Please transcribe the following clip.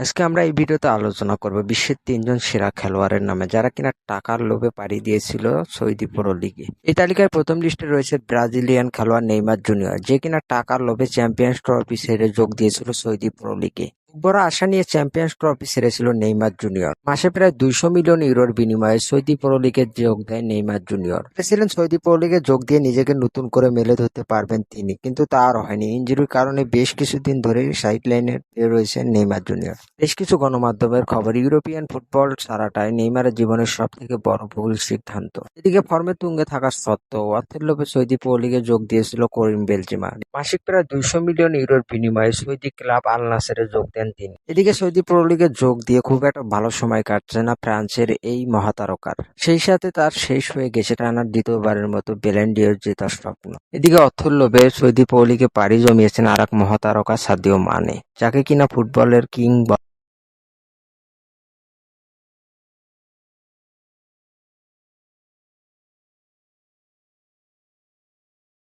আজকে আমরা এই ভিডিওতে আলোচনা করব বিশ্বের ৩ জন সেরা খেলোয়াড়ের নামে যারা কিনা টাকার লোভে পাড়ি দিয়েছিল সৌদি প্রো লিগে। এই তালিকায় প্রথম লিস্টে রয়েছে ব্রাজিলিয়ান খেলোয়াড় নেইমার জুনিয়র, যে কিনা টাকার লোভে চ্যাম্পিয়ন্স ট্রফি ছেড়ে যোগ দিয়েছিল সৌদি প্রো লিগে। বড় আশা নিয়ে চ্যাম্পিয়ন্স ট্রফি ছেড়েছিল নেইমার জুনিয়র। মাসে প্রায় ২০০ মিলিয়ন ইউরোর বিনিময়ে সৌদি প্রো লিগে যোগ দেয় নেইমার জুনিয়র। ভেবেছিলেন সৌদি প্রো লিগে যোগ দিয়ে নিজেকে নতুন করে মেলে ধরতে পারবেন তিনি, কিন্তু তা আর হয়নি। ইনজুরির কারণে বেশ কিছুদিন ধরে সাইড লাইনে রয়েছেন নেইমার জুনিয়র। বেশ কিছু গণমাধ্যমের খবর, ইউরোপিয়ান ফুটবল ছাড়াটাই নেইমারের জীবনের সব থেকে বড় ভুল সিদ্ধান্ত। এদিকে ফর্মে তুঙ্গে থাকা সত্ত্বেও অর্থের লোভে সৌদি প্রো লিগে যোগ দিয়েছিল করিম বেনজেমা। মাসিক প্রায় ২০০ মিলিয়ন ইউরোর বিনিময়ে সৌদি ক্লাব আল নাসেরে যোগ দেন তিনি। এদিকে সৌদি প্রো লিগে যোগ দিয়ে খুব একটা ভালো সময় কাটছে না ফ্রান্সের এই মহাতারকার। সেই সাথে তার শেষ হয়ে গেছে টানার দ্বিতীয়বারের মতো ব্যালন ডি'র জেতার স্বপ্ন। এদিকে অর্থের লোভে সৌদি প্রো লিগে পাড়ি জমিয়েছেন আর এক মহাতারকা সাদিও মানে, যাকে কিনা ফুটবলের কিং